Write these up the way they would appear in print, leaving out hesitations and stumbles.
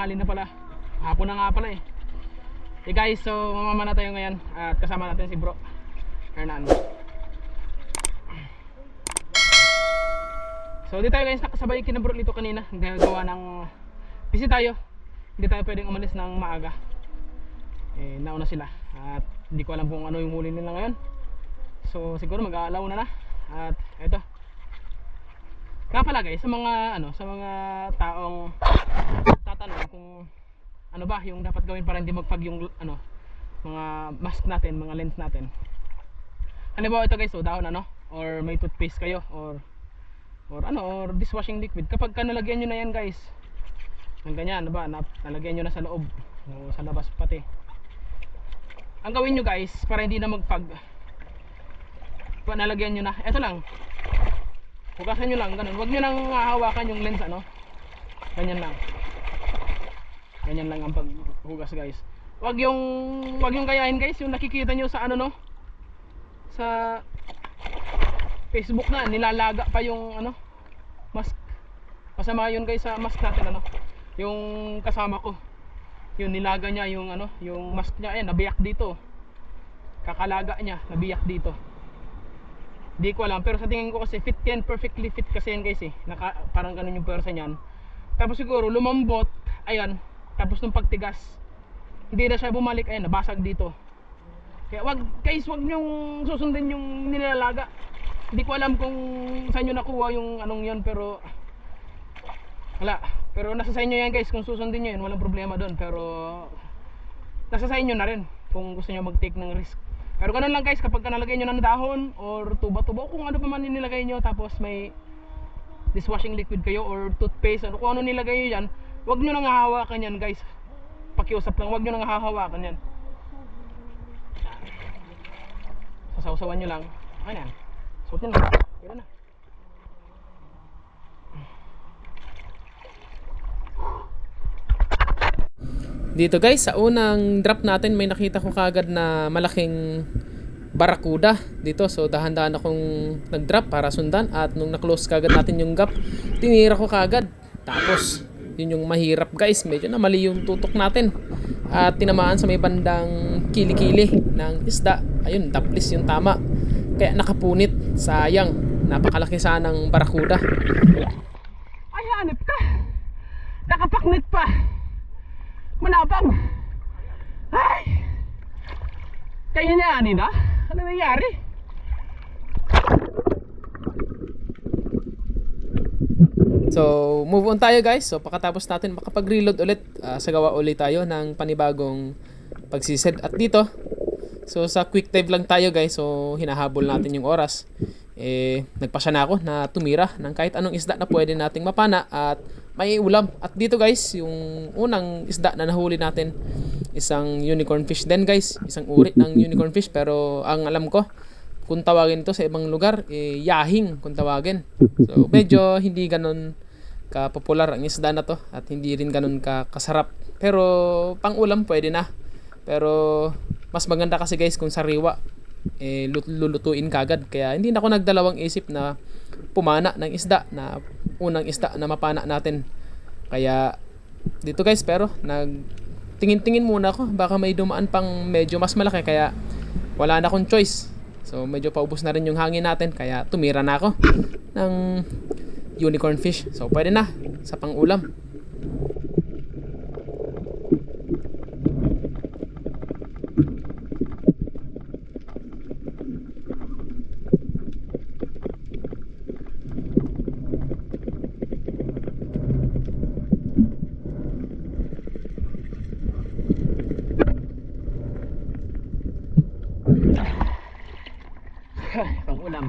tanghali na pala. Hapon na nga pala eh. Hey guys, so mamama na tayo ngayon at kasama natin si Bro Hernan. So di tayo guys nakasabay kina Bro Lito kanina. Gawa ng busy tayo. Hindi tayo pwedeng umalis ng maaga. Nauna sila at hindi ko alam kung ano yung huli nila ngayon. So siguro mag-aalaw na. At eto. Kaya pala guys, sa mga taong tatanong kung ano ba yung dapat gawin para hindi magpag yung mga mask natin, mga lens natin. Halimbawa ito guys, so dahon or may toothpaste kayo or dishwashing liquid. Kapag nalagyan nyo na yan guys, ng ganyan, nalagyan nyo na sa loob o sa labas pati. Ang gawin nyo guys, para hindi na magpag, nalagyan nyo na, eto lang, hugasan nyo lang, ganun. Huwag nyo nang hahawakan yung lens, ganyan lang. Ganyan lang ang paghugas guys. Wag yung gayahin guys, yung nakikita nyo sa sa Facebook na nilalaga pa yung mask. Masama yun guys sa mask natin Yung kasama ko, yun nilaga niya yung yung mask niya, ayan, nabiyak dito. Kakalaga niya, nabiyak dito. Di ko alam, pero sa tingin ko kasi fit yan, perfectly fit kasi yan guys parang ganun yung pwersa niyan. Tapos siguro lumambot, ayan. Tapos nung pagtigas, hindi na siya bumalik, ayan, nabasag dito. Kaya wag nyong susundin yung nilalaga. Hindi ko alam kung saan nyo nakuha yung yon, pero wala. Pero nasa sa inyo yan guys, kung susundin nyo yun, walang problema doon. Pero nasa sa inyo na rin kung gusto nyo mag-take ng risk. Pero ganun lang guys, kapag nalagay nyo ng dahon or tuba-tuba, kung ano pa man nilagay nyo, tapos may dishwashing liquid kayo or toothpaste, kung ano nilagay nyo yan, huwag nyo nang hahawakan yan guys. Pakiusap lang, huwag nyo nang hahawakan yan. Sasawsawan nyo lang. Okay na yan. Suot nyo lang. Pwede na. Dito guys, sa unang drop natin may nakita ko kagad na malaking barakuda dito. So dahan-dahan akong nag-drop para sundan. At nung na-close kagad natin yung gap, tinira ko kagad. Tapos yun yung mahirap guys, medyo na mali yung tutok natin at tinamaan sa may bandang kilikili ng isda. Ayun, taplis yung tama, kaya nakapunit. Sayang, napakalaki sanang barakuda. Ay, hanip ka, nakapaknit pa, manabang. Ay, kaya niya na, ano nangyari? So, move on tayo guys. So, pagkatapos natin makapag-reload ulit, sagawa ulit tayo ng panibagong pagsisid. At dito, so sa quick dive lang tayo guys. So, hinahabol natin yung oras. Nagpasya na ako na tumira ng kahit anong isda na pwede nating mapana at may ulam. At dito guys, yung unang isda na nahuli natin, isang unicorn fish din guys. Isang uri ng unicorn fish, pero ang alam ko, kung tawagin to sa ibang lugar, yahing kung tawagin. So medyo hindi ganun ka-popular ang isda na to at hindi rin ganun kasarap. Pero pang ulam pwede na. Pero mas maganda kasi guys kung sariwa, lulutuin kagad. Kaya hindi na ako nagdalawang isip na pumana ng isda, na unang isda na mapana natin. Kaya dito guys, pero nagtingin-tingin muna ako, baka may dumaan pang medyo mas malaki, kaya wala na akong choice. So medyo paubos na rin yung hangin natin, kaya tumira na ako ng unicorn fish. So pwede na sa pang-ulam. Pang-ulam.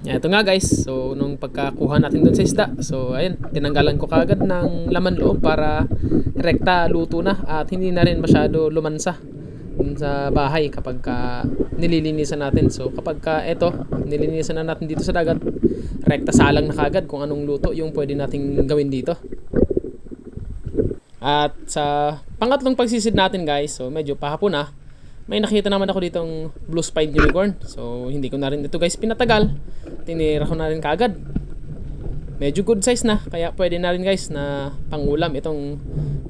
Ito nga guys, so nung pagkakuha natin dun sa isda, so ayun, tinanggalan ko kagad ng laman loob para rekta luto na at hindi na rin masyado lumansa dun sa bahay kapag nililinisan natin. So kapag eto, nililinisan na natin dito sa dagat, rekta salang na kagad kung anong luto yung pwede nating gawin dito. At sa pangatlong pagsisid natin guys, so medyo pahapon na, may nakita naman ako ditong blue spine unicorn. So hindi ko na rin ito guys pinatagal, tinira ko na rin kagad. medyo good size na, kaya pwede na rin guys na pangulam itong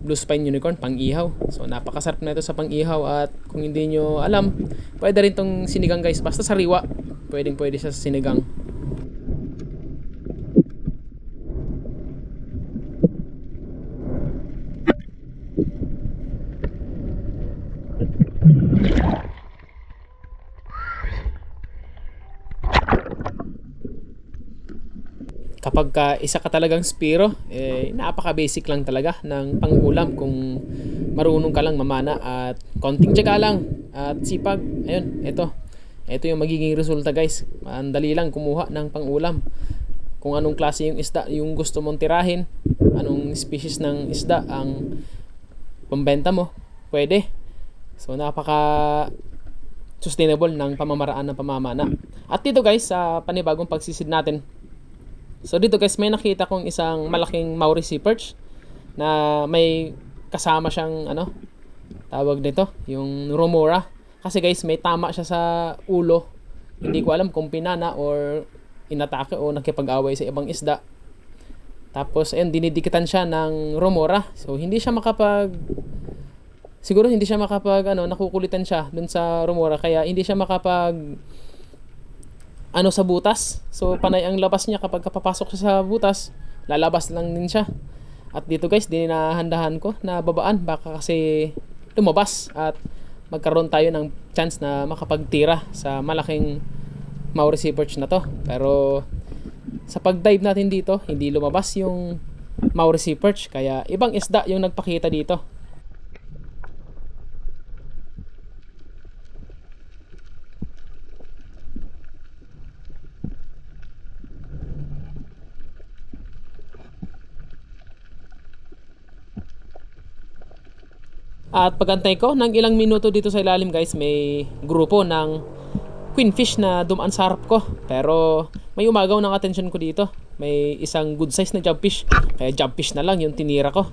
blue spine unicorn, pang ihaw. So napakasarap na ito sa pang ihaw, at kung hindi nyo alam, pwede rin itong sinigang guys, basta sariwa pwede siya sa sinigang. Kapag isa ka talagang spiro, napaka-basic lang talaga ng pangulam kung marunong ka lang mamana at konting tiyaga lang at sipag. Ayun, ito yung magiging resulta guys. Ang dali lang kumuha ng pangulam. Kung anong klase yung isda yung gusto mong tirahin, anong species ng isda ang pambenta mo, pwede. So napaka sustainable ng pamamaraan ng pamamana. At dito guys, sa panibagong pagsisid natin, so dito guys, may nakita kong isang malaking Maori sea perch na may kasama siyang tawag nito, yung Romora. Kasi guys, may tama siya sa ulo. Hindi ko alam kung pinana or inatake o nakipag-away sa ibang isda. Tapos ayun, dinidikitan siya ng Romora. So hindi siya siguro hindi siya nakukulitan siya dun sa Romora, kaya hindi siya sa butas. So panay ang labas niya kapag papasok siya sa butas, lalabas lang din siya. At dito guys, dinahandahan ko na babaan, baka kasi lumabas at magkaroon tayo ng chance na makapagtira sa malaking Maori sea perch na to. Pero sa pag-dive natin dito, hindi lumabas yung Maori sea perch, kaya ibang isda yung nagpakita dito. At pagantay ko ng ilang minuto dito sa ilalim guys, may grupo ng queenfish na dumaan sa harap ko. Pero may umagaw ng attention ko dito. May isang good size na jobfish. Kaya jobfish na lang yung tinira ko.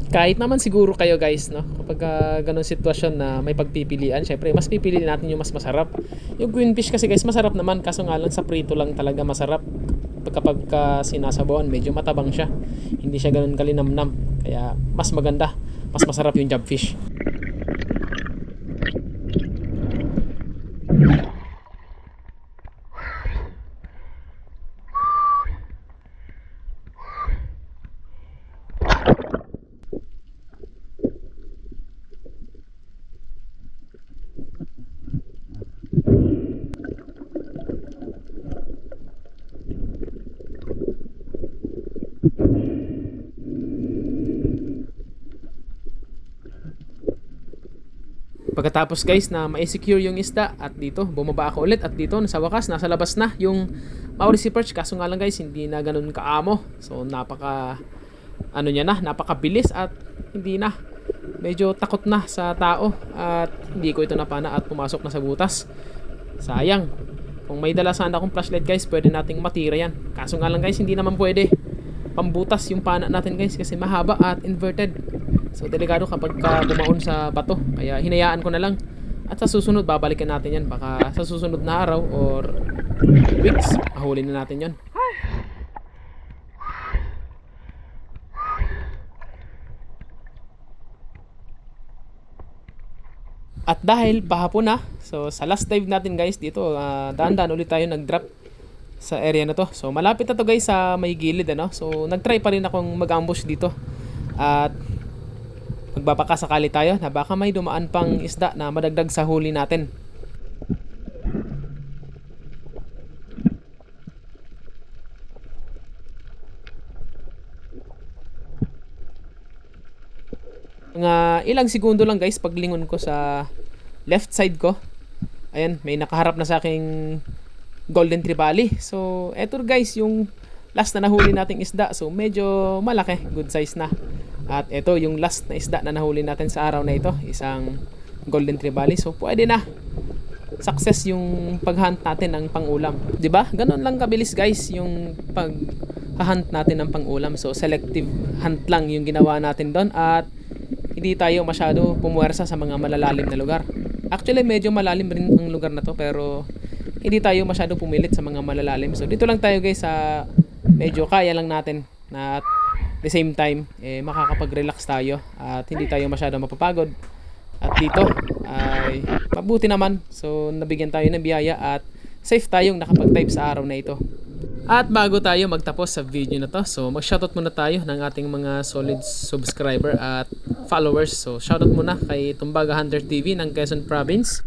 Kahit naman siguro kayo guys, no? Kapag ganun sitwasyon na may pagpipilian, syempre mas pipiliin natin yung mas masarap. Yung queenfish kasi guys, masarap naman, kaso nga lang sa prito lang talaga masarap. Kapag sinasabawan, medyo matabang siya. Hindi siya ganun kalinamnam. Kaya mas maganda, mas masarap yung jobfish. Pagkatapos guys na ma-secure yung isda, at dito bumaba ako ulit, at dito sa wakas nasa labas na yung Maori sea perch. Kaso nga lang guys, hindi na ganun kaamo. So napaka napakabilis, at hindi na, medyo takot na sa tao, at hindi ko ito napana at pumasok na sa butas. Sayang. Kung may dala sana akong flashlight guys, pwede nating matira yan. Kaso nga lang guys, hindi naman pwede pambutas yung pana natin guys, kasi mahaba at inverted. So delikado kapag bumaon sa bato, kaya hinayaan ko na lang. At sa susunod, babalikan natin yan. Baka sa susunod na araw or weeks, mahuli na natin yon. At dahil pahapon na, so sa last dive natin guys dito, daan-daan ulit tayo nag-drop sa area na to. So malapit na to guys sa may gilid, So nag-try pa rin akong mag-ambush dito. At magbabaka sakali tayo na baka may dumaan pang isda na madagdag sa huli natin. Mga ilang segundo lang guys, paglingon ko sa left side ko, ayan, may nakaharap na sa aking golden trevally. So eto guys yung last na nahuli nating isda. So medyo malaki, good size na. At ito yung last na isda na nahuli natin sa araw na ito, isang golden trevally. So pwede na. Success yung pag-hunt natin ng pang-ulam. 'Di ba? Ganun lang kabilis guys yung pag-hunt natin ng pang-ulam. So selective hunt lang yung ginawa natin doon, at hindi tayo masyado pumuwersa sa mga malalalim na lugar. Actually medyo malalim rin ang lugar na to, pero hindi tayo masyado pumilit sa mga malalalim. So dito lang tayo guys sa medyo kaya lang natin na at the same time makakapag-relax tayo at hindi tayo masyado mapapagod. At dito ay mabuti naman, so nabigyan tayo ng biyaya at safe tayong nakapag-dive sa araw na ito. At bago tayo magtapos sa video na to, so mag-shoutout muna tayo ng ating mga solid subscriber at followers. So shoutout muna kay Tumbaga Hunter TV ng Quezon Province,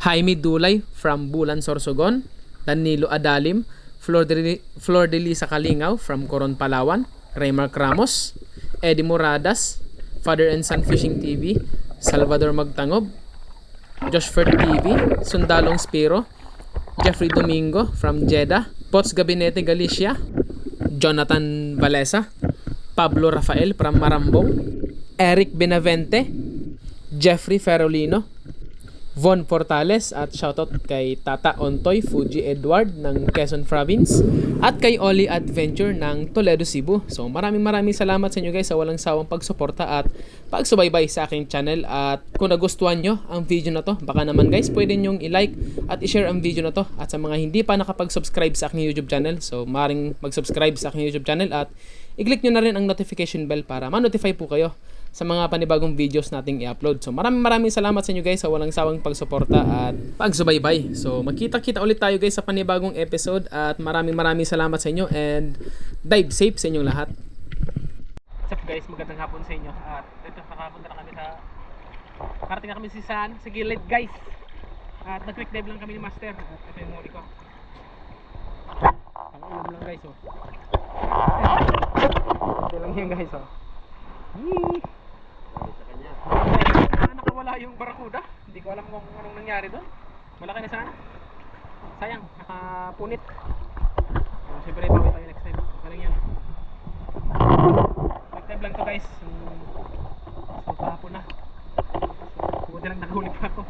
Jaime Dulay from Bulan, Sorsogon, Danilo Adalim, Flor de Lisa Kalingaw from Coron, Palawan, Raymark Ramos, Eddie Moradas, Father and Son Fishing TV, Salvador Magtangob, Josh Fert TV, Sundalong Spiro, Jeffrey Domingo from Jeddah, Pots Gabinete Galicia, Jonathan Valesa, Pablo Rafael from Marambong, Eric Benavente, Jeffrey Ferolino, Von Portales, at shoutout kay Tata Ontoy Fuji Edward ng Quezon Province, at kay Oli Adventure ng Toledo, Cebu. So maraming salamat sa inyo guys sa walang sawang pagsuporta at pagsubaybay sa aking channel. At kung nagustuhan nyo ang video na to, baka naman guys pwede nyong i-like at i-share ang video na to. At sa mga hindi pa nakapag-subscribe sa aking YouTube channel, so maaaring mag-subscribe sa aking YouTube channel at i-click nyo na rin ang notification bell para ma-notify po kayo sa mga panibagong videos nating i-upload. So maraming salamat sa inyo guys sa walang sawang pagsuporta at pagsubaybay. So magkita-kita ulit tayo guys sa panibagong episode at maraming salamat sa inyo and dive safe sa inyong lahat. What's up guys, magandang hapon sa inyo. At ito, nakapunta na kami nakarating na kami sa gilid guys. At nag-quick dive lang kami ni Master. At ito yung huli ko. Ang ulam lang guys oh. Ito lang yan guys oh. Nakawala yung barakuda. Hindi ko alam kung anong nangyari doon. Malaki na sana. Sayang, nakapunit. So, siyempre bawi tayo next time. Galing yan. Next time lang to guys. So kahapon na. Buti lang nakahuli pa ako.